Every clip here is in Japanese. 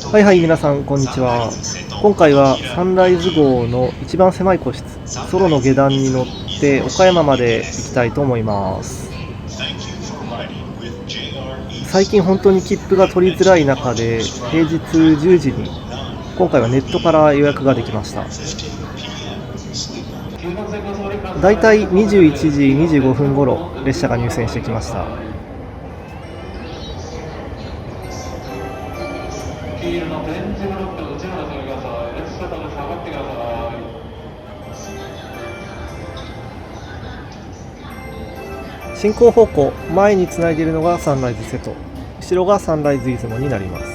はいはい、皆さんこんにちは。今回はサンライズ号の一番狭い個室、ソロの下段に乗って岡山まで行きたいと思います。最近本当に切符が取りづらい中で、平日10時に今回はネットから予約ができました。だいたい21時25分頃列車が入線してきました。進行方向、前につないでいるのがサンライズ瀬戸、後ろがサンライズ出雲になります。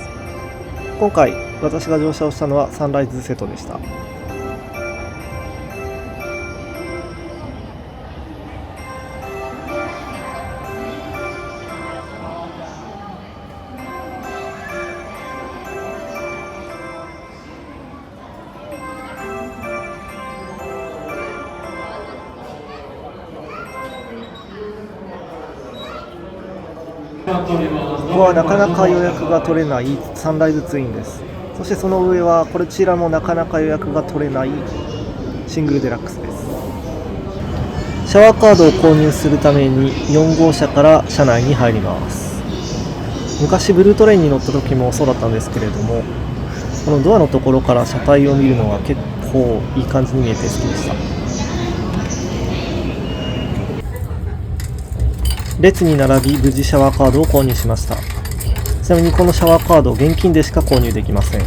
今回私が乗車をしたのはサンライズ瀬戸でした。ここはなかなか予約が取れないサンライズツインです。そしてその上はこちらもなかなか予約が取れないシングルデラックスです。シャワーカードを購入するために4号車から車内に入ります。昔ブルートレインに乗った時もそうだったんですけれども、このドアのところから車体を見るのが結構いい感じに見えて好きでした。列に並び無事シャワーカードを購入しました。ちなみにこのシャワーカード現金でしか購入できません。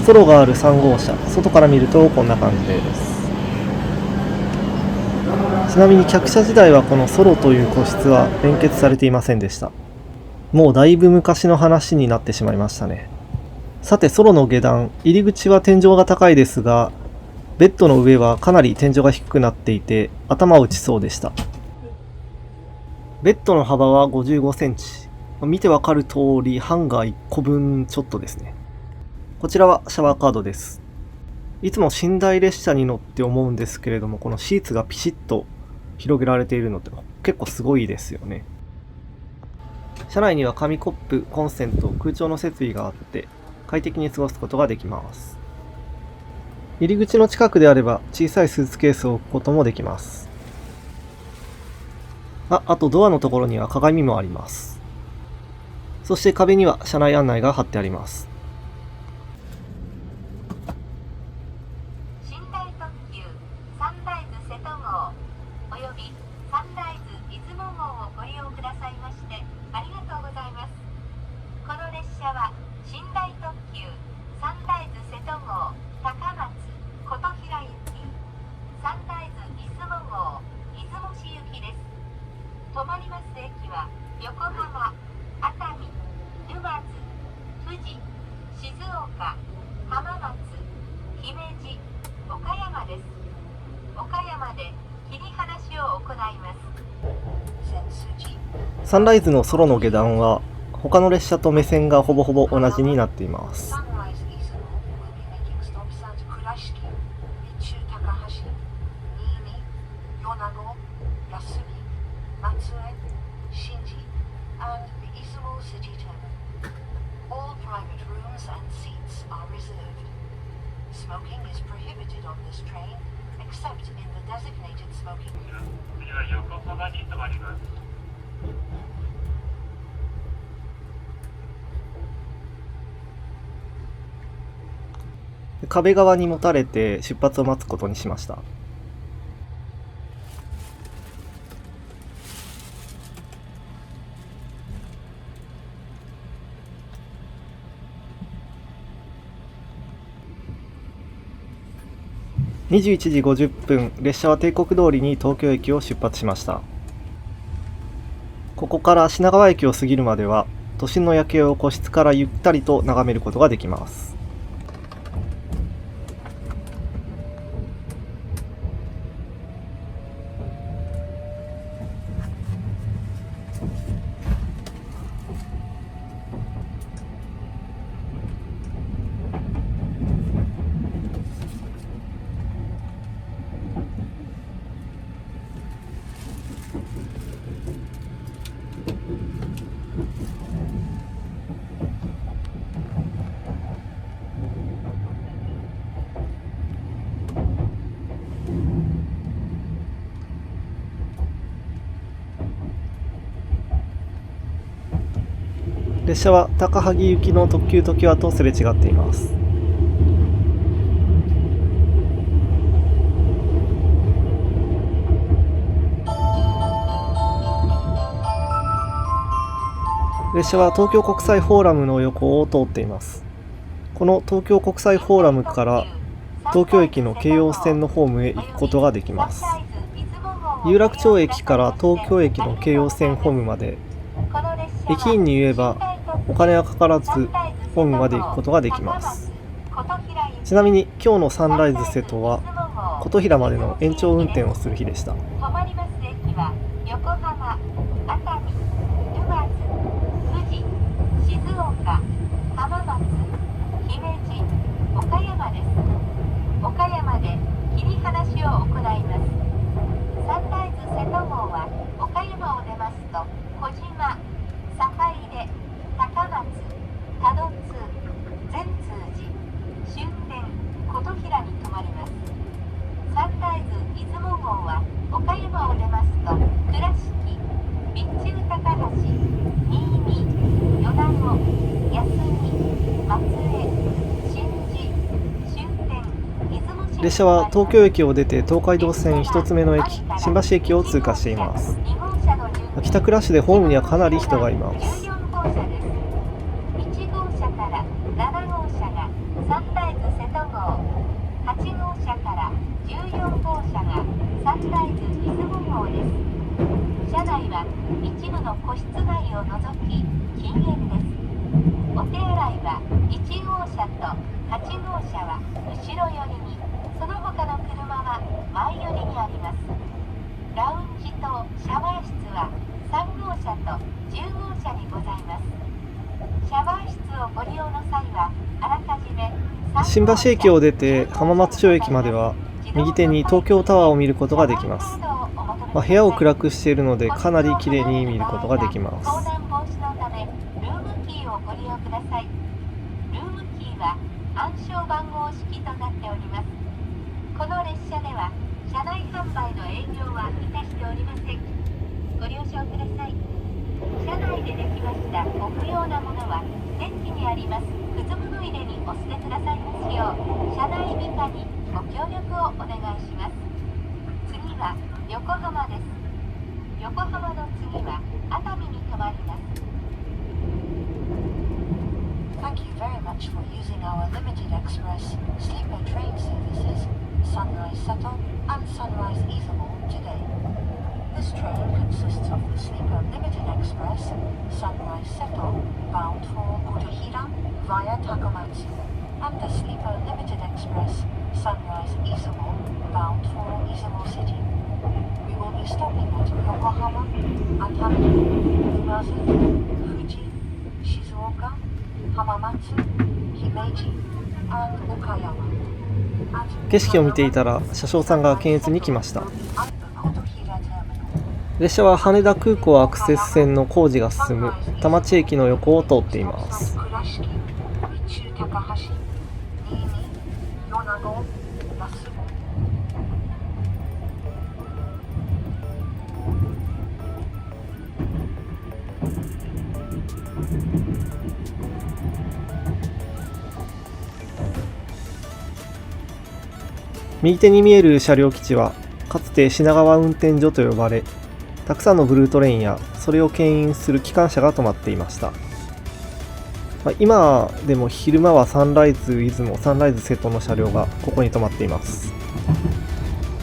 ソロがある3号車、外から見るとこんな感じです。ちなみに客車時代はこのソロという個室は連結されていませんでした。もうだいぶ昔の話になってしまいましたね。さてソロの下段、入り口は天井が高いですが、ベッドの上はかなり天井が低くなっていて頭を打ちそうでした。ベッドの幅は55センチ。見てわかる通りハンガー1個分ちょっとですね。こちらはシャワーカードです。いつも寝台列車に乗って思うんですけれども、このシーツがピシッと広げられているのって結構すごいですよね。車内には紙コップ、コンセント、空調の設備があって快適に過ごすことができます。入り口の近くであれば小さいスーツケースを置くこともできます。あとドアのところには鏡もあります。そして壁には車内案内が貼ってあります。寝台特急サンライズ瀬戸号およびサンライズ出雲号をご利用くださいましてありがとうございます。この列車は寝台特急サンライズ瀬戸号高松琴平行き、サンライズ出雲号出雲市行きです。止まります駅は横浜、熱海、沼津、富士、静岡、浜松、姫路、岡山です。岡山で切り離しを行います。サンライズのソロの下段は他の列車と目線がほぼほぼ同じになっています。Smoking is prohibited on this train, except in the designated smoking. 次は横浜に停まります。壁側にもたれて出発を待つことにしました。21時50分、列車は定刻通りに東京駅を出発しました。ここから品川駅を過ぎるまでは、都心の夜景を個室からゆったりと眺めることができます。列車は高萩行きの特急ときわとすれ違っています。列車は東京国際フォーラムの横を通っています。この東京国際フォーラムから東京駅の京葉線のホームへ行くことができます。有楽町駅から東京駅の京葉線ホームまで、駅員に言えばお金はかからずホームまで行くことができます。ちなみに今日のサンライズ瀬戸は琴平までの延長運転をする日でした。止まります駅は横浜、熱海、沼津、富士、静岡、浜松、姫路、岡山です。岡山で切り離しを行います。サンライズ瀬戸号は岡山を出ますと小島、坂出、高松、多度津、善通寺、終点、琴平に停まります。サンライズ出雲号は岡山を出ますと倉敷、備中高橋、新見、米子、安来、松江、新地、終点、出雲市。列車は東京駅を出て東海道線1つ目の駅、新橋駅を通過しています。帰宅ラッシュでホームにはかなり人がいます。14号車です。1号車から7号車がサンライズ瀬戸号、8号車から14号車がサンライズ出雲号です。車内は一部の個室内を除き禁煙です。お手洗いは1号車と8号車は後ろ寄りに、その他の車は前寄りにあります。ラウンジとシャワー室は3号車と10号車にございます。シャワー室をご利用の際はあらかじめ新橋駅を出て浜松町駅までは右手に東京タワーを見ることができます。部屋を暗くしているのでかなり綺麗に見ることができます。盗難防止のためルームキーをご利用ください。ルームキーは暗証番号式となっております。この列車では車内販売の営業はいたしておりません。ご了承ください。車内でできましたご不要なものはデッキにありますくず物入れにお捨てくださいますよう車内美化にご協力をお願いします。次は横浜です。横浜の次は熱海に停まります。 Thank you very much for using our limited express sleeper train services Sunrise Seto and Sunrise Izumo today. This train consists of the sleeper limited express Sunrise Seto bound for Kutohira via Takamatsu and the sleeper limited express Sunrise Izumo bound for Izumo City. We will be stopping at Yokohama, Atami, Umazu, Fuji, Shizuoka, Hamamatsu, Himeji, and Okayama. 景色を見ていたら車掌さんが検閲に来ました。列車は羽田空港アクセス線の工事が進む田町駅の横を通っています。右手に見える車両基地はかつて品川運転所と呼ばれ、たくさんのブルートレインやそれを牽引する機関車が止まっていました。今でも昼間はサンライズ出雲、サンライズ瀬戸の車両がここに止まっています。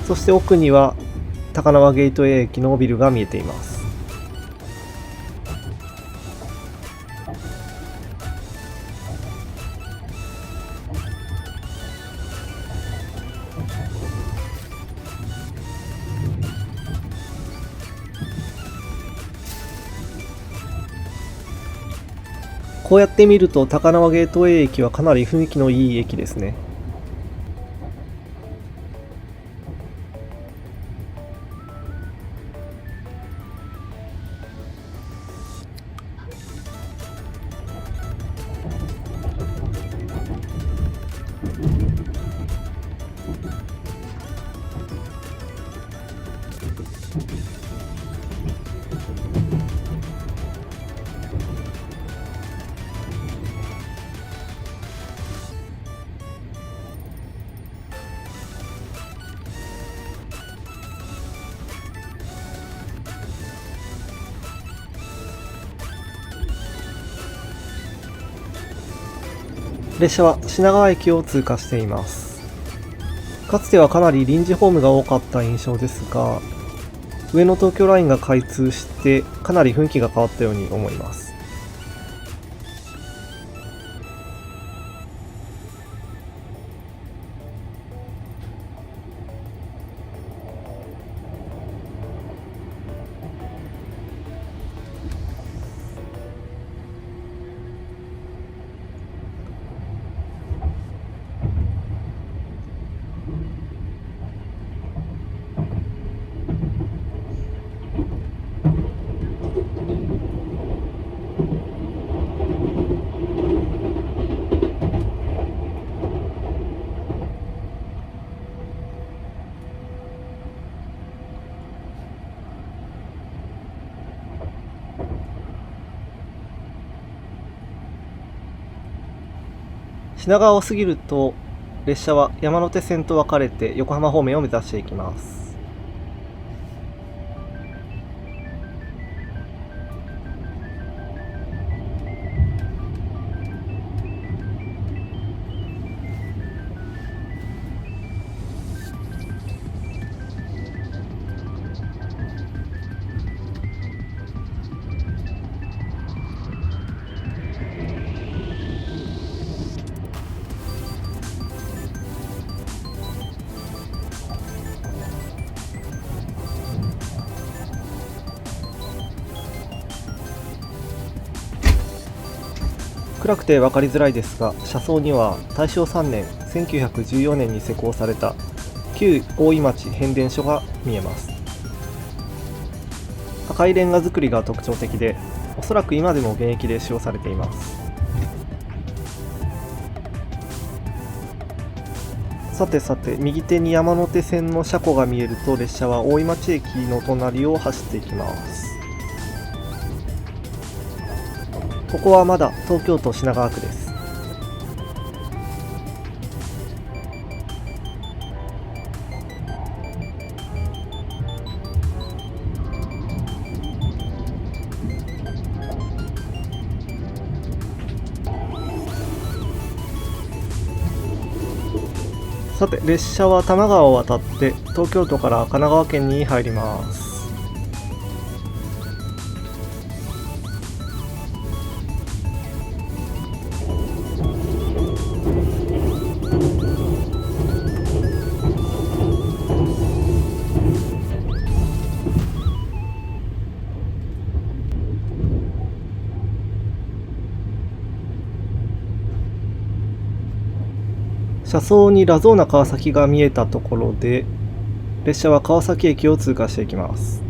そして奥には高輪ゲートウェイ駅のビルが見えています。こうやって見ると高輪ゲートウェイ駅はかなり雰囲気のいい駅ですね。列車は品川駅を通過しています。かつてはかなり臨時ホームが多かった印象ですが、上野東京ラインが開通してかなり雰囲気が変わったように思います。品川を過ぎると列車は山手線と分かれて横浜方面を目指していきます。暗くて分かりづらいですが、車窓には大正3年1914年に施工された旧大井町変電所が見えます。赤いレンガ造りが特徴的で、おそらく今でも現役で使用されています。さてさて、右手に山手線の車庫が見えると、列車は大井町駅の隣を走っていきます。ここはまだ東京都品川区です。さて、列車は多摩川を渡って東京都から神奈川県に入ります。車窓にラゾーナ川崎が見えたところで、列車は川崎駅を通過していきます。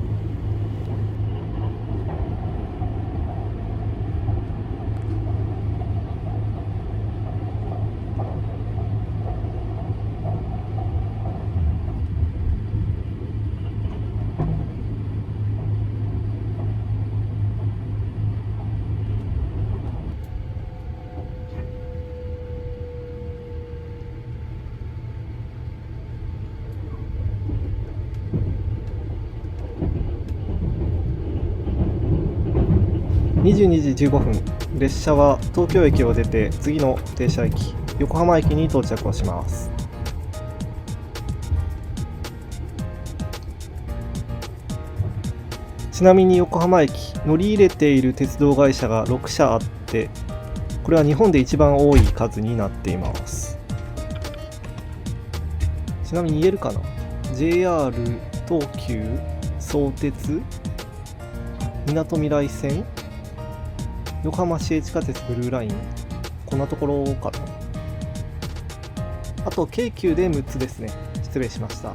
22時15分、列車は東京駅を出て次の停車駅、横浜駅に到着をします。ちなみに横浜駅、乗り入れている鉄道会社が6社あって、これは日本で一番多い数になっています。ちなみに言えるかな？ JR 東急、相鉄、みなとみらい線、横浜市営地下鉄ブルーライン、こんなところかな。あと京急で6つですね。失礼しました。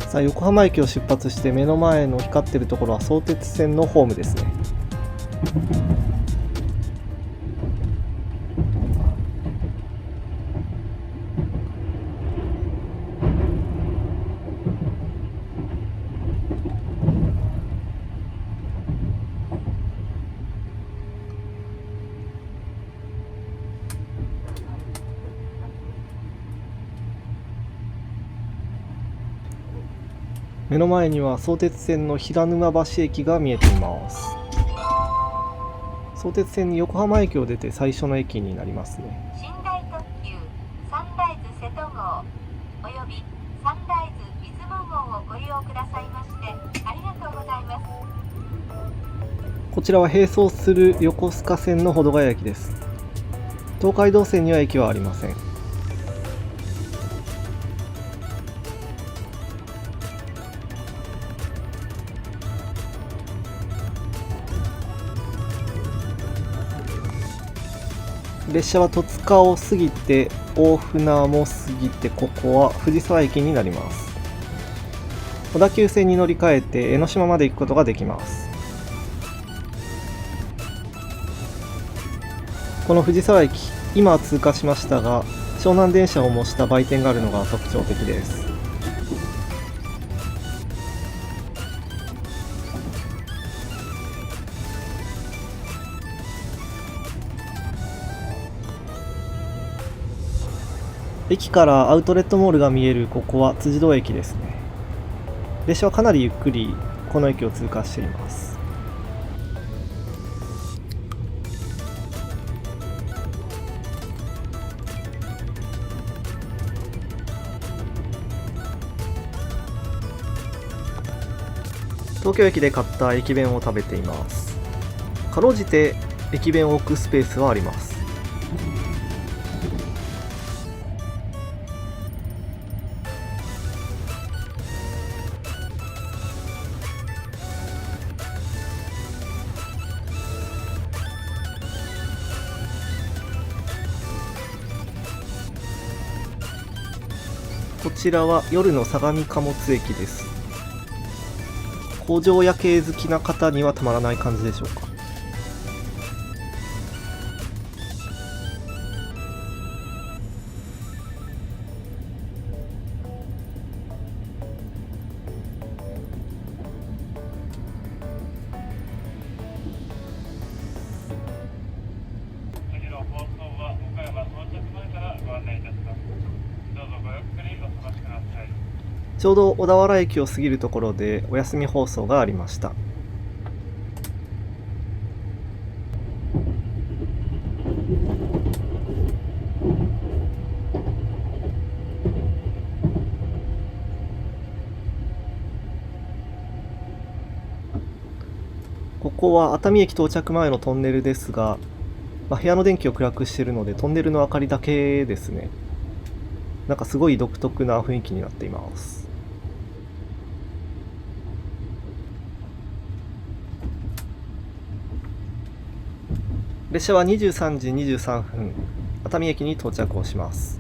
さあ、横浜駅を出発して目の前の光ってるところは相鉄線のホームですね。目の前には相鉄線の平沼橋駅が見えています。相鉄線に横浜駅を出て最初の駅になりますね。寝台特急サンライズ瀬戸号およびサンライズ出雲号をご利用くださいましてありがとうございます。こちらは並走する横須賀線の保土ヶ谷駅です。東海道線には駅はありません。列車は戸塚を過ぎて大船も過ぎて、ここは藤沢駅になります。小田急線に乗り換えて江ノ島まで行くことができます。この藤沢駅、今は通過しましたが、湘南電車を模した売店があるのが特徴的です。駅からアウトレットモールが見えるここは辻堂駅ですね。列車はかなりゆっくりこの駅を通過しています。東京駅で買った駅弁を食べています。かろうじて駅弁を置くスペースはあります。こちらは夜の相模貨物駅です。工場夜景好きな方にはたまらない感じでしょうか。次の放送は岡山到着前からご案内いたします。どうぞごゆっくりお過ごしください。ちょうど小田原駅を過ぎるところでお休み放送がありました。ここは熱海駅到着前のトンネルですが、部屋の電気を暗くしているのでトンネルの明かりだけですね。なんかすごい独特な雰囲気になっています。列車は23時23分、熱海駅に到着をします。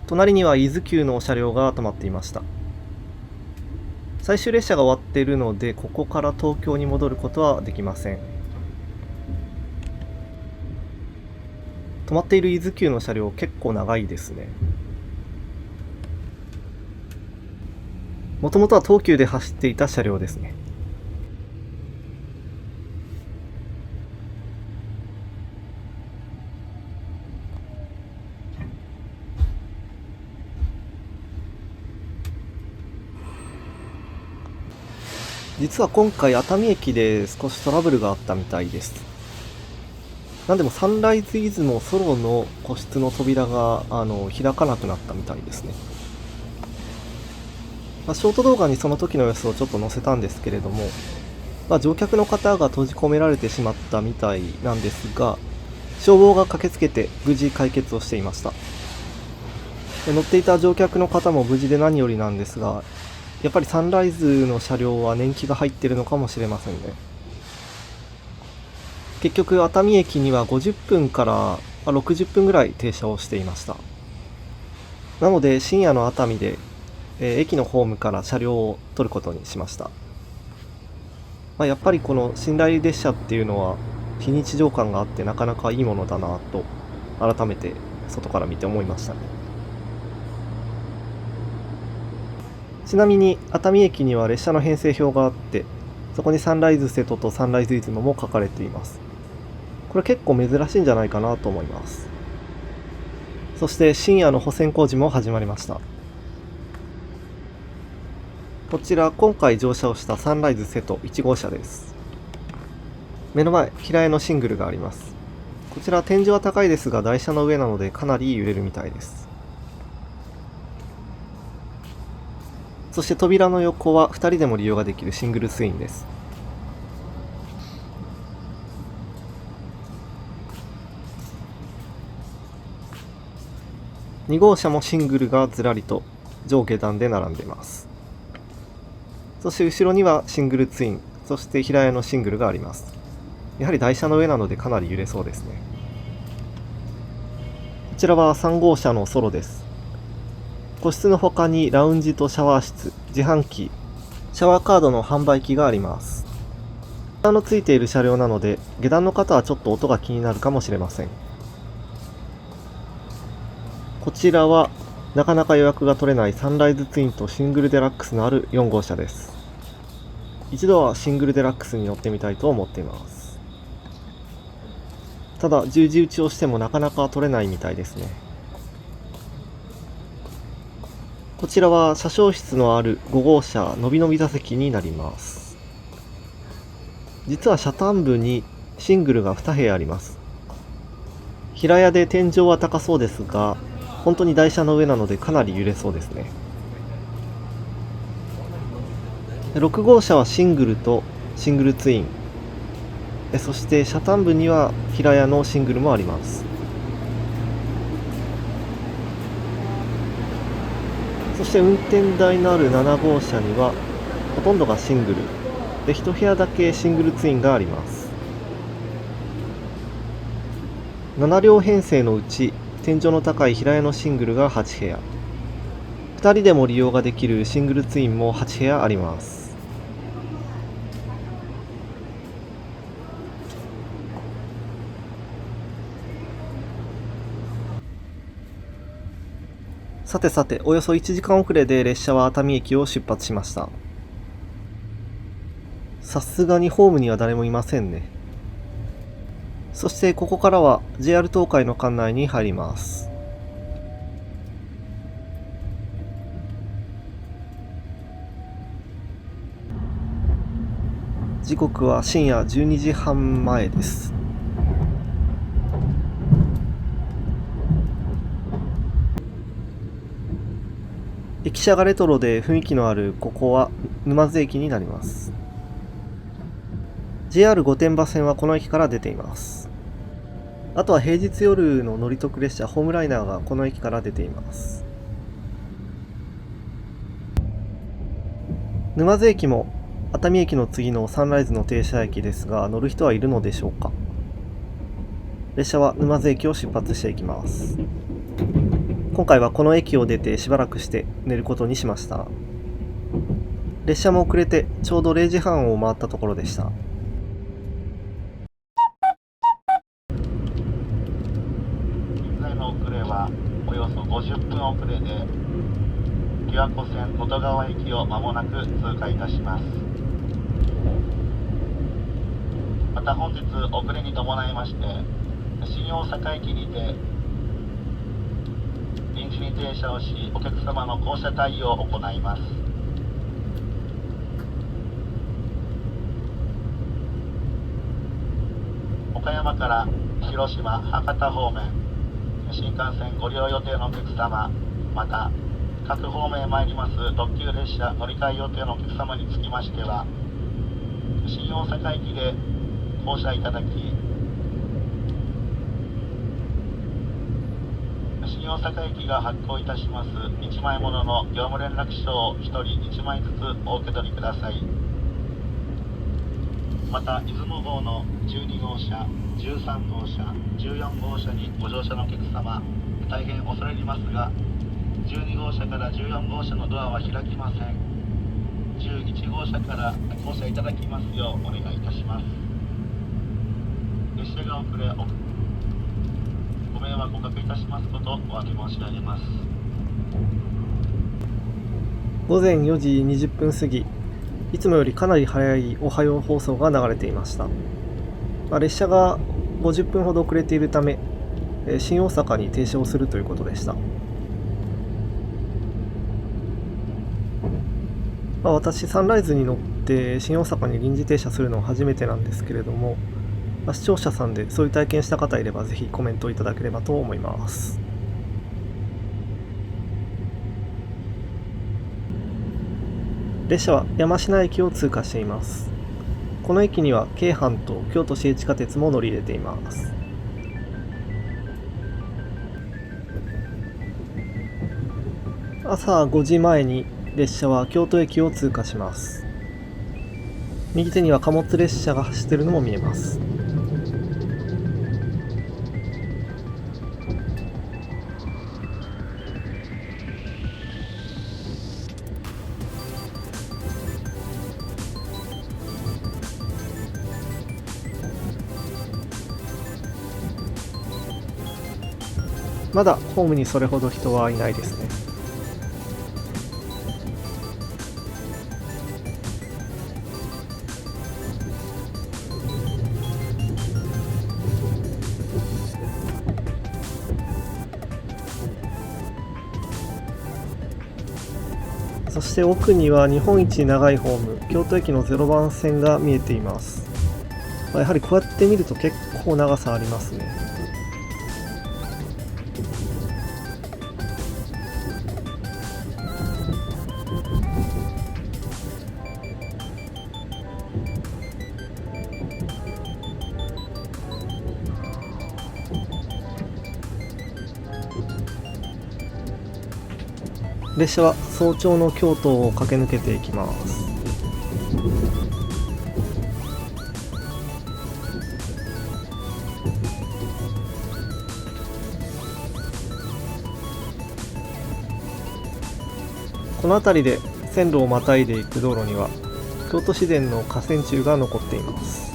隣には伊豆急の車両が止まっていました。最終列車が終わっているので、ここから東京に戻ることはできません。止まっている伊豆急の車両、結構長いですね。もともとは東急で走っていた車両ですね。実は今回熱海駅で少しトラブルがあったみたいです。なんでもサンライズ出雲ソロの個室の扉が開かなくなったみたいですね。ショート動画にその時の様子をちょっと載せたんですけれども、乗客の方が閉じ込められてしまったみたいなんですが、消防が駆けつけて無事解決をしていました。乗っていた乗客の方も無事で何よりなんですが、やっぱりサンライズの車両は年季が入っているのかもしれませんね。結局熱海駅には50分から60分ぐらい停車をしていました。なので深夜の熱海で、駅のホームから車両を取ることにしました。やっぱりこの寝台列車っていうのは非日常感があってなかなかいいものだなと改めて外から見て思いましたね。ちなみに熱海駅には列車の編成表があって、そこにサンライズ瀬戸とサンライズ出雲も書かれています。これ結構珍しいんじゃないかなと思います。そして深夜の保線工事も始まりました。こちら今回乗車をしたサンライズ瀬戸1号車です。目の前、平屋のシングルがあります。こちら天井は高いですが台車の上なのでかなり揺れるみたいです。そして扉の横は2人でも利用ができるシングルツインです。2号車もシングルがずらりと上下段で並んでいます。そして後ろにはシングルツイン、そして平屋のシングルがあります。やはり台車の上なのでかなり揺れそうですね。こちらは3号車のソロです。個室の他にラウンジとシャワー室、自販機、シャワーカードの販売機があります。ボタンのついている車両なので下段の方はちょっと音が気になるかもしれません。こちらはなかなか予約が取れないサンライズツインとシングルデラックスのある4号車です。一度はシングルデラックスに乗ってみたいと思っています。ただ十字打ちをしてもなかなか取れないみたいですね。こちらは車掌室のある5号車のびのび座席になります。実は車端部にシングルが2部屋あります。平屋で天井は高そうですが、本当に台車の上なのでかなり揺れそうですね。6号車はシングルとシングルツイン、そして車端部には平屋のシングルもあります。そして運転台のある7号車にはほとんどがシングルで、1部屋だけシングルツインがあります。7両編成のうち天井の高い平屋のシングルが8部屋、2人でも利用ができるシングルツインも8部屋あります。さてさて、およそ1時間遅れで列車は熱海駅を出発しました。さすがにホームには誰もいませんね。そしてここからは JR 東海の管内に入ります。時刻は深夜12時半前です。駅舎がレトロで雰囲気のあるここは沼津駅になります。 JR 御殿場線はこの駅から出ています。あとは平日夜の乗り得列車ホームライナーがこの駅から出ています。沼津駅も熱海駅の次のサンライズの停車駅ですが、乗る人はいるのでしょうか。列車は沼津駅を出発していきます。今回はこの駅を出てしばらくして寝ることにしました。列車も遅れてちょうど0時半を回ったところでした。現在の遅れはおよそ50分遅れで、琵琶湖線元川駅を間もなく通過いたします。また本日遅れに伴いまして、新大阪駅にて臨時に停車をし、お客様の降車対応を行います。岡山から広島・博多方面、新幹線ご利用予定のお客様、また各方面へ参ります特急列車乗り換え予定のお客様につきましては、新大阪駅で降車いただき、新大阪駅が発行いたします1枚ものの業務連絡書を1人1枚ずつお受け取りください。また出雲号の12号車、13号車、14号車にご乗車のお客様、大変恐れ入りますが、12号車から14号車のドアは開きません。11号車から降車いただきますようお願いいたします。列車が遅れご迷惑をおかけいたしますことをお詫び申し上げます。午前4時20分過ぎ、いつもよりかなり早いおはよう放送が流れていました。列車が50分ほど遅れているため、新大阪に停車をするということでした。私サンライズに乗って新大阪に臨時停車するのは初めてなんですけれども、視聴者さんでそういう体験した方いればぜひコメントいただければと思います。列車は山科駅を通過しています。この駅には京阪と京都市営地下鉄も乗り入れています。朝5時前に列車は京都駅を通過します。右手には貨物列車が走っているのも見えます。まだホームにそれほど人はいないですね。そして奥には日本一長いホーム、京都駅の0番線が見えています。やはりこうやって見ると結構長さありますね。列車は早朝の京都を駆け抜けていきます。この辺りで線路をまたいでいく道路には京都市電の架線柱が残っています。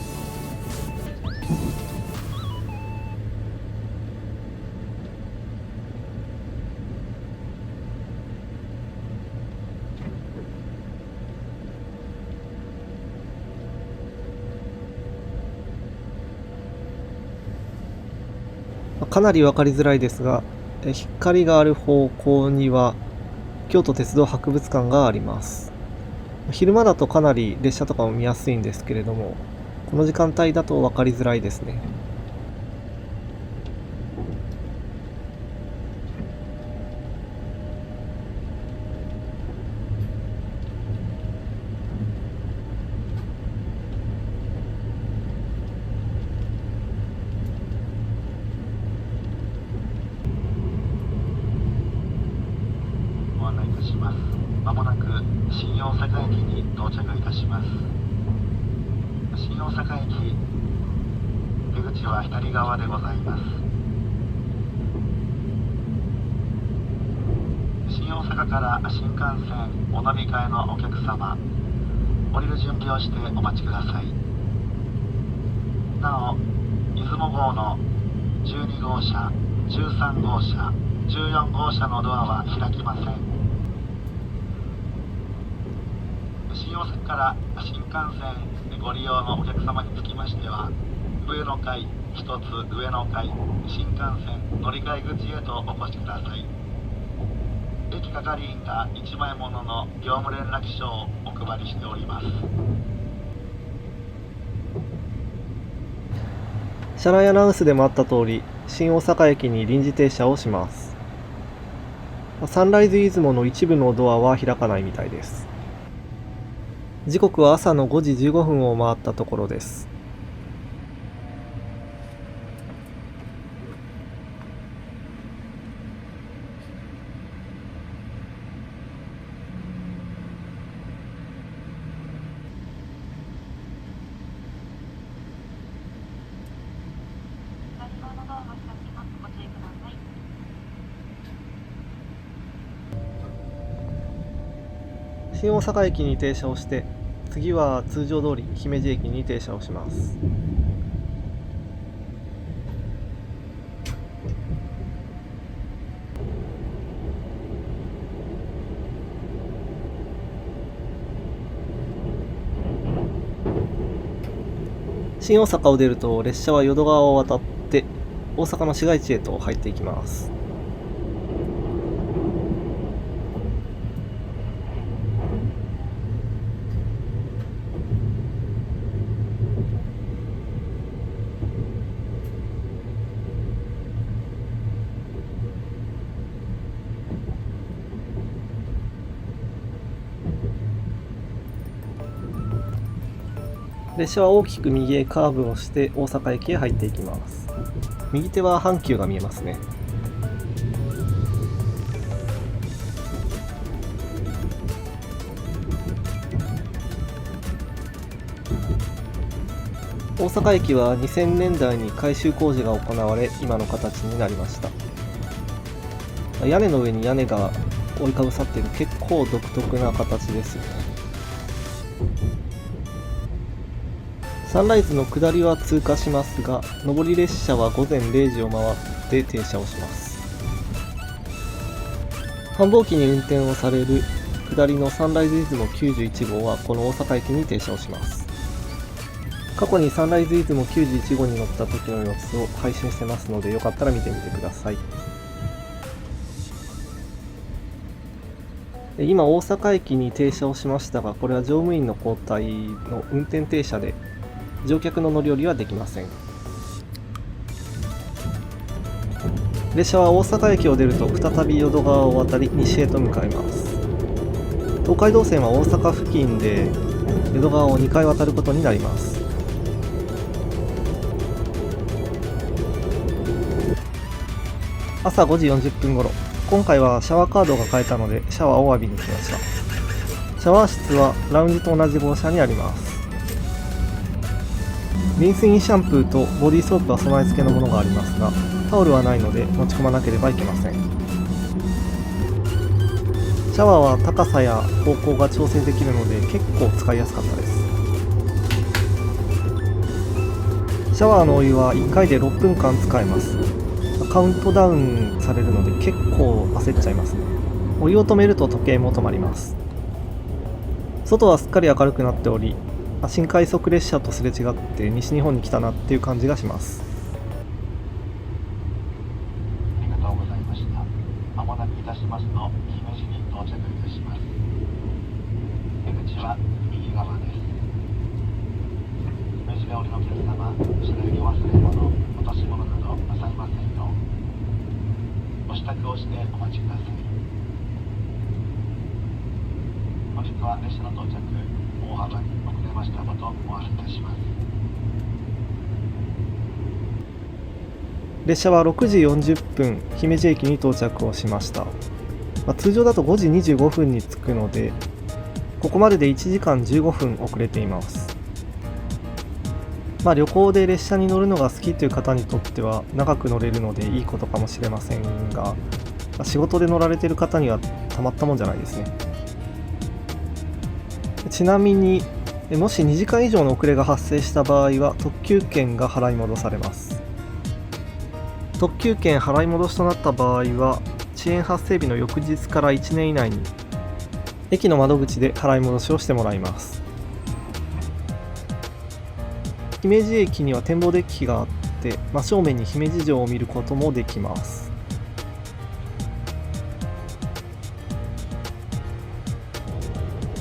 かなり分かりづらいですが、光がある方向には京都鉄道博物館があります。昼間だとかなり列車とかも見やすいんですけれども、この時間帯だと分かりづらいですね。ご案内いたします。まもなく新大阪駅に到着いたします。新大阪駅出口は左側でございます。新大阪から新幹線お乗り換えのお客様、降りる準備をしてお待ちください。なお、出雲号の12号車、13号車、14号車のドアは開きません。新大阪から新幹線ご利用のお客様につきましては、上の階、一つ上の階、新幹線乗り換え口へとお越しください。駅係員が1枚ものの業務連絡書をお配りしております。車内アナウンスでもあった通り、新大阪駅に臨時停車をします。サンライズ出雲の一部のドアは開かないみたいです。時刻は朝の5時15分を回ったところです。新大阪駅に停車をして、次は通常通り姫路駅に停車をします。新大阪を出ると列車は淀川を渡って大阪の市街地へと入っていきます。列車は大きく右へカーブをして大阪駅へ入っていきます。右手は阪急が見えますね。大阪駅は2000年代に改修工事が行われ、今の形になりました。屋根の上に屋根が覆いかぶさっている結構独特な形ですよね。サンライズの下りは通過しますが、上り列車は午前0時を回って停車をします。繁忙期に運転をされる下りのサンライズ出雲91号はこの大阪駅に停車をします。過去にサンライズ出雲91号に乗った時の様子を配信してますので、よかったら見てみてください。今大阪駅に停車をしましたが、これは乗務員の交代の運転停車で乗客の乗り降りはできません。列車は大阪駅を出ると再び淀川を渡り西へと向かいます。東海道線は大阪付近で淀川を2回渡ることになります。朝5時40分頃、今回はシャワーカードが買えたのでシャワーを浴びに来ました。シャワー室はラウンジと同じ号車にあります。リンスインシャンプーとボディーソープは備え付けのものがありますが、タオルはないので持ち込まなければいけません。シャワーは高さや方向が調整できるので結構使いやすかったです。シャワーのお湯は1回で6分間使えます。カウントダウンされるので結構焦っちゃいますね。お湯を止めると時計も止まります。外はすっかり明るくなっており、新快速列車とすれ違って西日本に来たなっていう感じがします。ありがとうございました。まもなくいたしますと姫路に到着いたします。出口は右側です。姫路でお降りのお客様、後ろにお忘れ物、落とし物などなさいませんようご支度をしてお待ちください。本日は列車の到着大幅に遅れましたことお詫びいたします。列車は6時40分姫路駅に到着をしました。通常だと5時25分に着くので、ここまでで1時間15分遅れています。旅行で列車に乗るのが好きという方にとっては長く乗れるのでいいことかもしれませんが、仕事で乗られている方にはたまったもんじゃないですね。ちなみにもし2時間以上の遅れが発生した場合は特急券が払い戻されます。特急券払い戻しとなった場合は遅延発生日の翌日から1年以内に駅の窓口で払い戻しをしてもらいます。姫路駅には展望デッキがあって真正面に姫路城を見ることもできます。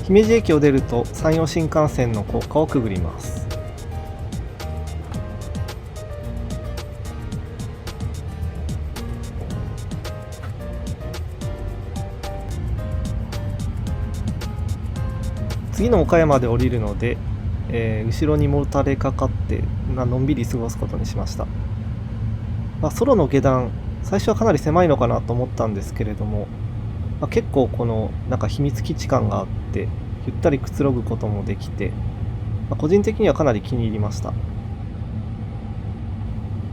姫路駅を出ると山陽新幹線の高架をくぐります。次の岡山で降りるので、後ろにもたれかかってのんびり過ごすことにしました。ソロの下段、最初はかなり狭いのかなと思ったんですけれども、結構この秘密基地感があってゆったりくつろぐこともできて、個人的にはかなり気に入りました。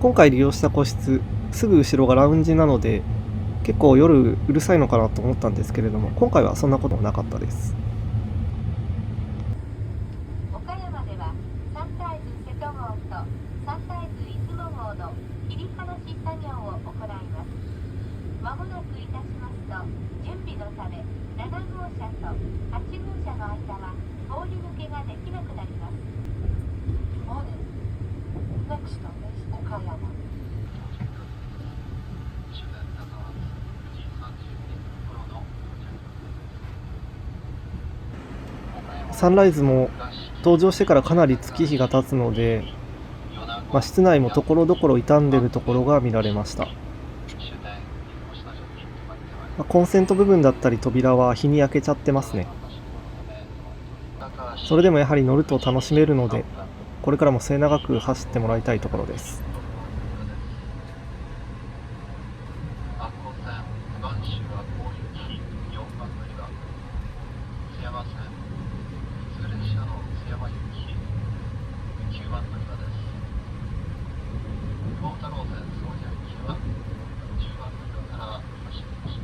今回利用した個室、すぐ後ろがラウンジなので結構夜うるさいのかなと思ったんですけれども、今回はそんなこともなかったです。岡山ではサンライズ瀬戸号とサンライズ出雲号の切り離し作業を行います。まもなくいたしますと準備のため7号車と8号車の間は通り抜けができなくなります。 Morning. Next stop is Okayama. サンライズも登場してからかなり月日が経つので、室内もところどころ傷んでいるところが見られました。コンセント部分だったり扉は日に焼けちゃってますね。それでもやはり乗ると楽しめるのでこれからも末永く走ってもらいたいところです。赤穂線播州は大雪4番乗り場、津山線普通列車の津山行き9番乗り場です。大太郎線宗谷行きは10番乗り場から発車します。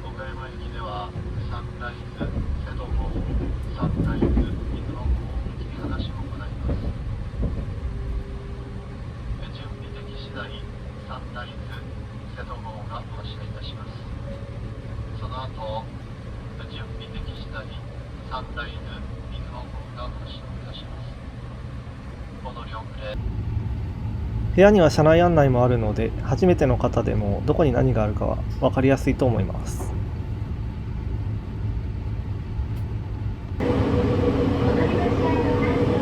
岡山駅ではサンライズ瀬戸号、サンライズ出雲号切り離しを行います。準備でき次第サンライズ瀬戸号が発車いたします。その後準備でき次第サンライズ出雲号が発車いたします。この両クレ部屋には車内案内もあるので、初めての方でもどこに何があるかは分かりやすいと思います。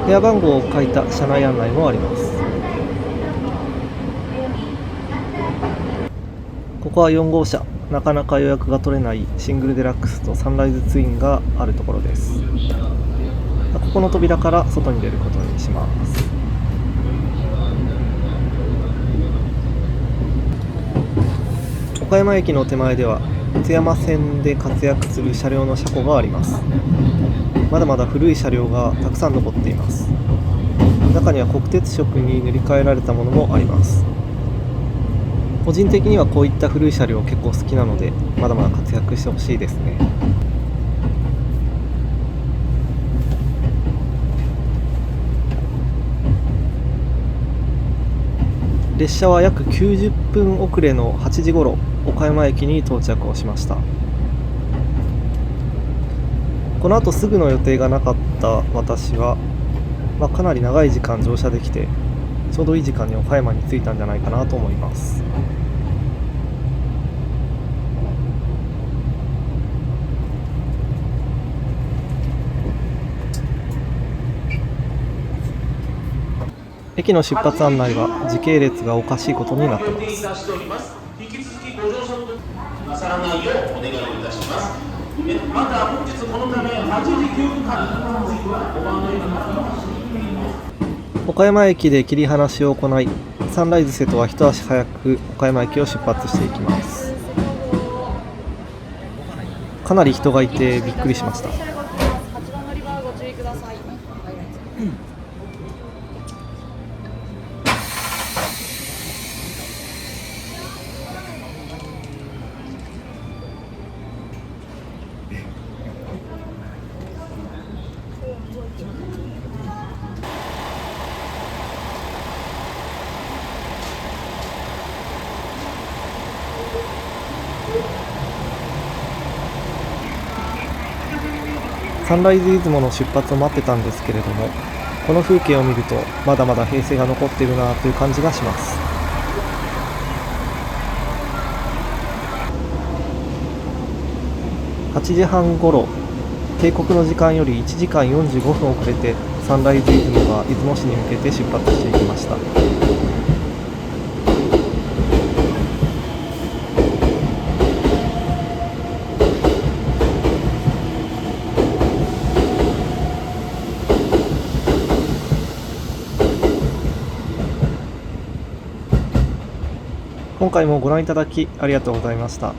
部屋番号を書いた車内案内もあります。ここは4号車、なかなか予約が取れないシングルデラックスとサンライズツインがあるところです。ここの扉から外に出ることにします。岡山駅の手前では津山線で活躍する車両の車庫があります。まだまだ古い車両がたくさん残っています。中には国鉄色に塗り替えられたものもあります。個人的にはこういった古い車両結構好きなので、まだまだ活躍してほしいですね。列車は約90分遅れの8時ごろ岡山駅に到着をしました。この後すぐの予定がなかった私は、かなり長い時間乗車できて、ちょうどいい時間に岡山に着いたんじゃないかなと思います。駅の出発案内は時系列がおかしいことになっています。引き続きご乗車なさらないようお願いいたします。また本日このため8時9分から5番乗り場岡山駅で切り離しを行い、サンライズ瀬戸は一足早く岡山駅を出発していきます。かなり人がいてびっくりしました。8番乗り場ご注意ください。サンライズ出雲の出発を待ってたんですけれども、この風景を見るとまだまだ平成が残っているなという感じがします。8時半ごろ、定刻の時間より1時間45分遅れてサンライズ出雲が出雲市に向けて出発していきました。今回もご覧いただきありがとうございました。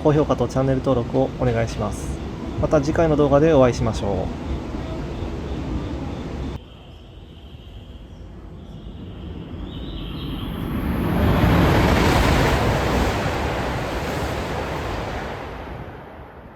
高評価とチャンネル登録をお願いします。また次回の動画でお会いしましょう。